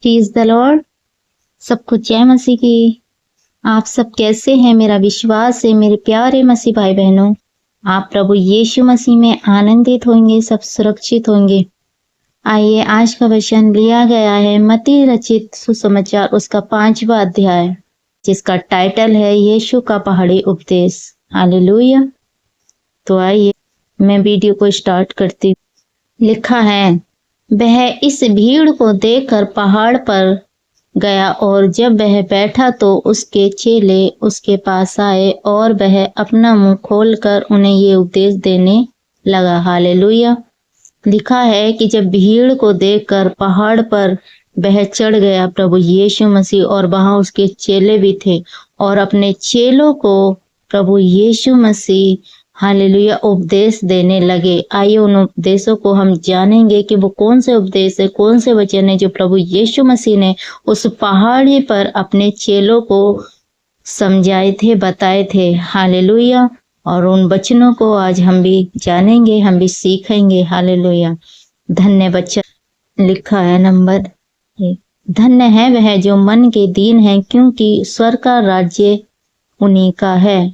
Praise the Lord. सबको जय मसीह की। आप सब कैसे हैं? मेरा विश्वास है मेरे प्यारे मसीह भाई बहनों, आप प्रभु यीशु मसीह में आनंदित होंगे, सब सुरक्षित होंगे। आइए, आज का वचन लिया गया है मत्ती रचित सुसमाचार उसका 5वां अध्याय, जिसका टाइटल है यीशु का पहाड़ी उपदेश। हालेलुया। तो आइए मैं वीडियो को स्टार्ट करती हूँ। लिखा है, वह इस भीड़ को देखकर पहाड़ पर गया और जब वह बैठा तो उसके चेले उसके पास आए और वह अपना मुंह खोलकर उन्हें ये उपदेश देने लगा। हालेलुया। लिखा है कि जब भीड़ को देखकर पहाड़ पर वह चढ़ गया प्रभु यीशु मसीह, और वहां उसके चेले भी थे और अपने चेलों को प्रभु यीशु मसीह हालेलुया उपदेश देने लगे। आइए उन उपदेशों को हम जानेंगे कि वो कौन से उपदेश है, कौन से वचन है जो प्रभु यीशु मसीह ने उस पहाड़ी पर अपने चेलों को समझाए थे, बताए थे। हालेलुया। और उन वचनों को आज हम भी जानेंगे, हम भी सीखेंगे। हालेलुया। धन्य वचन लिखा है नंबर 1। धन्य है वह जो मन के दीन है, क्योंकि स्वर्ग का राज्य उन्हीं का है।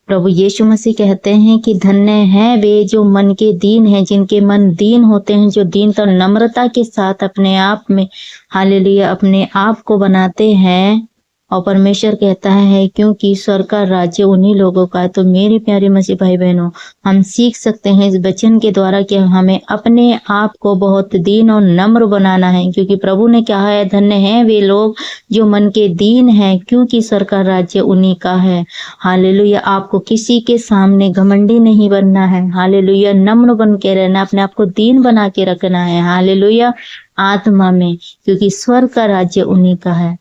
प्रभु यीशु मसीह कहते हैं कि धन्य है वे जो मन के दीन हैं, जिनके मन दीन होते हैं, जो दीनता नम्रता के साथ अपने आप में हालेलुया अपने आप को बनाते हैं। और परमेश्वर कहता है क्योंकि स्वर्ग का राज्य उन्हीं लोगों का है। तो मेरे प्यारे मसीह भाई बहनों, हम सीख सकते हैं इस वचन के द्वारा कि हमें अपने आप को बहुत दीन और नम्र बनाना है, क्योंकि प्रभु ने कहा है धन्य है वे लोग जो मन के दीन हैं, क्योंकि स्वर्ग का राज्य उन्हीं का है। हालेलुया। आपको किसी के सामने घमंडी नहीं बनना है। हालेलुया। नम्र बन के रहना, अपने आप को दीन बना के रखना है। हालेलुया। आत्मा में, क्योंकि स्वर्ग का राज्य उन्हीं का है।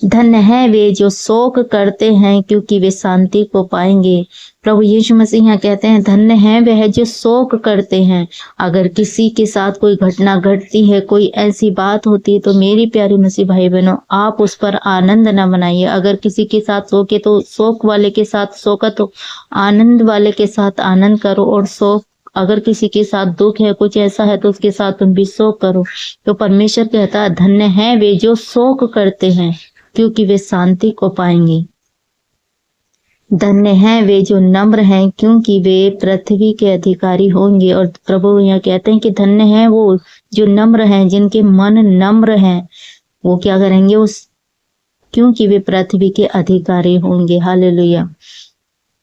धन्य है वे जो शोक करते हैं, क्योंकि वे शांति को पाएंगे। प्रभु यीशु मसीह यहाँ कहते हैं धन्य है वह जो शोक करते हैं। अगर किसी के साथ कोई घटना घटती है, कोई ऐसी बात होती है, तो मेरी प्यारी मसीह भाई बहनों, आप उस पर आनंद न मनाइए। अगर किसी के साथ शोक है तो शोक वाले के साथ शोकत हो, आनंद वाले के साथ आनंद करो। और शोक अगर किसी के साथ दुख है, कुछ ऐसा है, तो उसके साथ तुम भी शोक करो। तो परमेश्वर कहता है धन्य है वे जो शोक करते हैं, क्योंकि वे शांति को पाएंगे। धन्य हैं वे जो नम्र हैं, क्योंकि वे पृथ्वी के अधिकारी होंगे। और प्रभु यहाँ कहते हैं कि धन्य हैं वो जो नम्र हैं, जिनके मन नम्र हैं, वो क्या करेंगे क्योंकि वे पृथ्वी के अधिकारी होंगे। हालेलुया।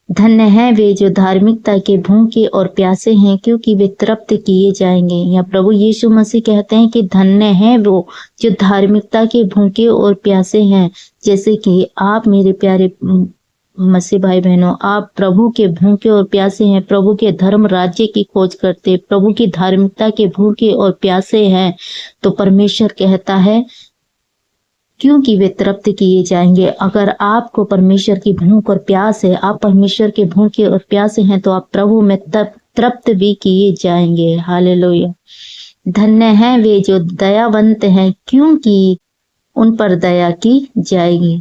धन्य है वे जो धार्मिकता के भूखे और प्यासे हैं, क्योंकि वे तृप्त किए जाएंगे। या प्रभु यीशु मसीह कहते हैं कि धन्य है वो जो धार्मिकता के भूखे और प्यासे हैं। जैसे कि आप मेरे प्यारे मसीह भाई बहनों, आप प्रभु के भूखे और प्यासे हैं, प्रभु के धर्म राज्य की खोज करते, प्रभु की धार्मिकता के भूखे और प्यासे हैं, तो परमेश्वर कहता है क्योंकि वे तृप्त किए जाएंगे। अगर आपको परमेश्वर की भूख और प्यास है, आप परमेश्वर के भूखे और प्यासे हैं, तो आप प्रभु में तृप्त भी किए जाएंगे। हालेलुया। धन्य हैं वे जो दयावंत हैं, क्योंकि उन पर दया की जाएगी।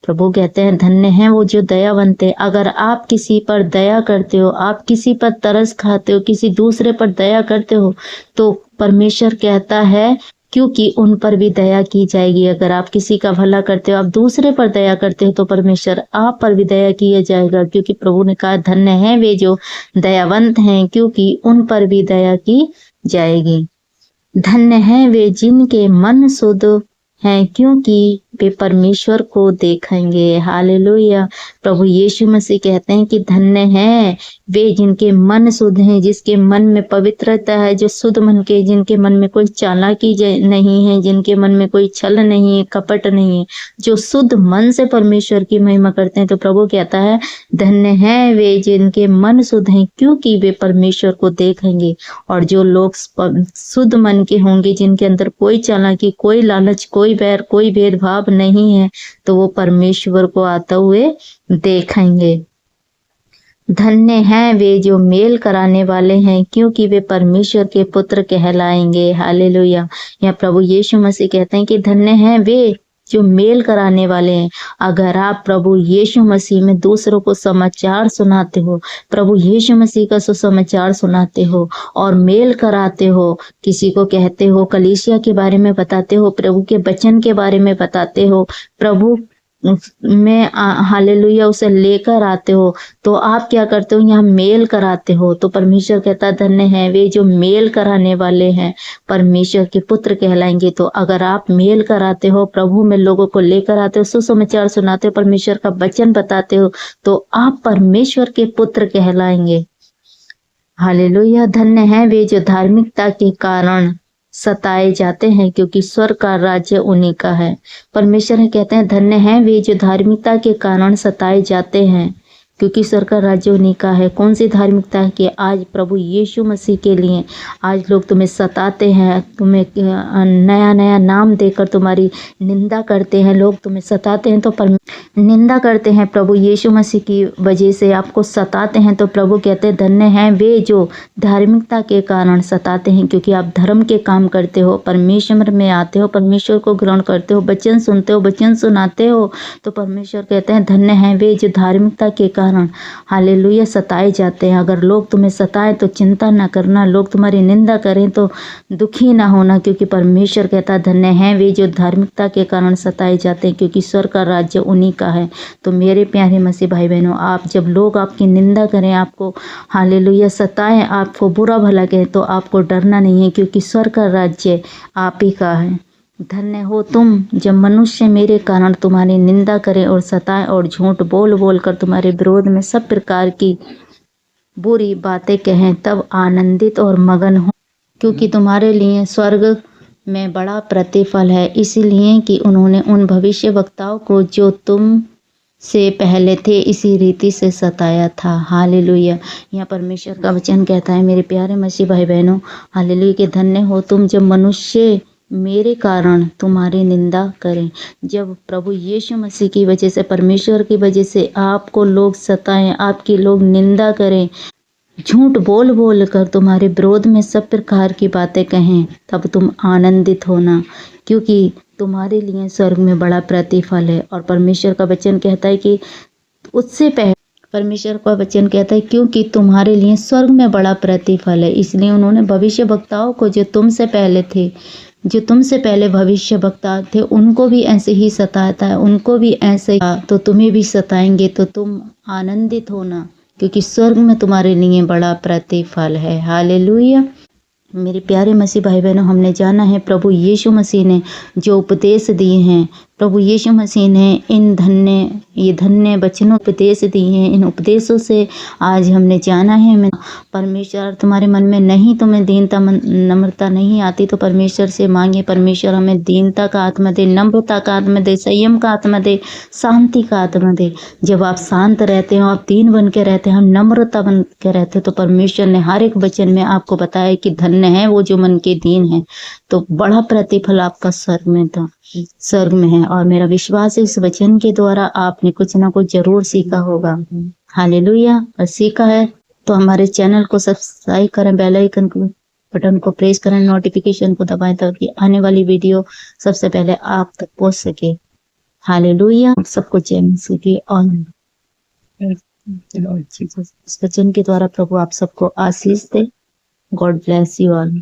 प्रभु कहते हैं धन्य हैं वो जो दयावंत है। अगर आप किसी पर दया करते हो, आप किसी पर तरस खाते हो, किसी दूसरे पर दया करते हो, तो परमेश्वर कहता है क्योंकि उन पर भी दया की जाएगी। अगर आप किसी का भला करते हो, आप दूसरे पर दया करते हो, तो परमेश्वर आप पर भी दया किया जाएगा। क्योंकि प्रभु ने कहा धन्य है वे जो दयावंत हैं, क्योंकि उन पर भी दया की जाएगी। धन्य है वे जिनके मन शुद्ध हैं, क्योंकि वे परमेश्वर को देखेंगे। हालेलुया। प्रभु यीशु मसीह कहते हैं कि धन्य है वे जिनके मन शुद्ध हैं, जिसके मन में पवित्रता है, जो शुद्ध मन के, जिनके मन में कोई चालाकी नहीं है, जिनके मन में कोई छल नहीं है, कपट नहीं है, जो शुद्ध मन से परमेश्वर की महिमा करते हैं। तो प्रभु कहता है धन्य है वे जिनके मन शुद्ध हैं, क्योंकि वे परमेश्वर को देखेंगे। और जो लोग शुद्ध मन के होंगे, जिनके अंदर कोई चालाकी, कोई लालच, कोई बैर, कोई भेदभाव नहीं है, तो वो परमेश्वर को आता हुए देखेंगे। धन्य हैं वे जो मेल कराने वाले हैं, क्योंकि वे परमेश्वर के पुत्र कहलाएंगे। हालेलुया। या प्रभु यीशु मसीह कहते हैं कि धन्य हैं वे जो मेल कराने वाले हैं। अगर आप प्रभु यीशु मसीह में दूसरों को समाचार सुनाते हो, प्रभु यीशु मसीह का सुसमाचार सुनाते हो और मेल कराते हो, किसी को कहते हो, कलीसिया के बारे में बताते हो, प्रभु के वचन के बारे में बताते हो, प्रभु में हालेलुया उसे लेकर आते हो, तो आप क्या करते हो, यहाँ मेल कराते हो। तो परमेश्वर कहता धन्य है वे जो मेल कराने वाले हैं, परमेश्वर के पुत्र कहलाएंगे। तो अगर आप मेल कराते हो, प्रभु में लोगों को लेकर आते हो, सुसमाचार सुनाते हो, परमेश्वर का वचन बताते हो, तो आप परमेश्वर के पुत्र कहलाएंगे। हालेलुया। धन्य है वे जो धार्मिकता के कारण सताए जाते हैं, क्योंकि स्वर्ग का राज्य उन्हीं का है। परमेश्वर कहते हैं धन्य है वे जो धार्मिकता के कारण सताए जाते हैं, क्योंकि स्वर्ग का राज्य उन्हीं का है। कौन सी धार्मिकता है कि आज प्रभु यीशु मसीह के लिए आज लोग तुम्हें सताते हैं, तुम्हें नया नया नाम देकर तुम्हारी निंदा करते हैं, लोग तुम्हें सताते हैं, तो निंदा करते हैं प्रभु यीशु मसीह की वजह से आपको सताते हैं। तो प्रभु कहते हैं धन्य हैं वे जो धार्मिकता के कारण सताते हैं, क्योंकि आप धर्म के काम करते हो, परमेश्वर में आते हो, परमेश्वर को ग्रहण करते हो, वचन सुनते हो, वचन सुनाते हो। तो परमेश्वर कहते हैं धन्य हैं वे जो धार्मिकता के कारण हालेलुया सताए जाते हैं। अगर लोग तुम्हें सताए तो चिंता ना करना, लोग तुम्हारी निंदा करें तो दुखी ना होना, क्योंकि परमेश्वर कहता है धन्य हैं वे जो धार्मिकता के कारण सताए जाते हैं, क्योंकि स्वर्ग का राज्य उन्हीं का है। तो मेरे प्यारे मसीह भाई बहनों, आप जब लोग आपकी निंदा करें, आपको हालेलुया सताएं, आपको बुरा भला कहें, तो आपको डरना नहीं है, क्योंकि स्वर्ग का राज्य आप ही का है। धन्य हो तुम जब मनुष्य मेरे कारण तुम्हारी निंदा करें और सताएं और झूठ बोल बोल कर तुम्हारे विरोध में सब प्रकार की बुरी बातें कहें, तब आनंदित और मगन हो, क्योंकि तुम्हारे लिए स्वर्ग में बड़ा प्रतिफल है। इसीलिए कि उन्होंने उन भविष्य वक्ताओं को जो तुम से पहले थे इसी रीति से सताया था। हालेलुया। यहाँ परमेश्वर का वचन कहता है मेरे प्यारे मसीह भाई बहनों, हालेलुया कि धन्य हो तुम जब मनुष्य मेरे कारण तुम्हारी निंदा करें। जब प्रभु यीशु मसीह की वजह से, परमेश्वर की वजह से आपको लोग सताएं, आपकी लोग निंदा करें, झूठ बोल बोल कर तुम्हारे विरोध में सब प्रकार की बातें कहें, तब तुम आनंदित होना, क्योंकि तुम्हारे लिए स्वर्ग में बड़ा प्रतिफल है। और परमेश्वर का वचन कहता है कि उससे पहले परमेश्वर का वचन कहता है क्योंकि तुम्हारे लिए स्वर्ग में बड़ा प्रतिफल है। इसलिए उन्होंने भविष्य वक्ताओं को जो तुमसे पहले थे, जो तुमसे पहले भविष्य वक्ता थे, उनको भी ऐसे ही सताता है, उनको भी ऐसे, तो तुम्हें भी सताएंगे, तो तुम आनंदित होना, क्योंकि स्वर्ग में तुम्हारे लिए बड़ा प्रतिफल है। हालेलुया। मेरे प्यारे मसीह भाई बहनों, हमने जाना है प्रभु यीशु मसीह ने जो उपदेश दिए हैं, प्रभु यीशु मसीह ने ये धन्य वचनों उपदेश दिए हैं। इन उपदेशों से आज हमने जाना है मैं परमेश्वर तुम्हारे मन में नहीं, तुम्हें दीनता नम्रता नहीं आती तो परमेश्वर से मांगे। परमेश्वर हमें दीनता का आत्मा दे, नम्रता का आत्मा दे, संयम का आत्मा दे, शांति का आत्मा दे। जब आप शांत रहते हो, आप दीन बन के रहते हैं, हम नम्रता बन के रहते हो, तो परमेश्वर ने हर एक वचन में आपको बताया कि धन्य है वो जो मन के दीन है, तो बड़ा प्रतिफल आपका स्वर्ग में है। और मेरा विश्वास है इस वचन के द्वारा आपने कुछ ना कुछ जरूर सीखा होगा। हालेलुया। और सीखा है तो हमारे चैनल को सब्सक्राइब करें, बेल आइकन बटन को प्रेस करें, नोटिफिकेशन को दबाएं, ताकि आने वाली वीडियो सबसे पहले आप तक पहुंच सके। हालेलुया। सबको जय मसीह की। और इस वचन के द्वारा प्रभु आप सबको आशीष दे। God bless you all.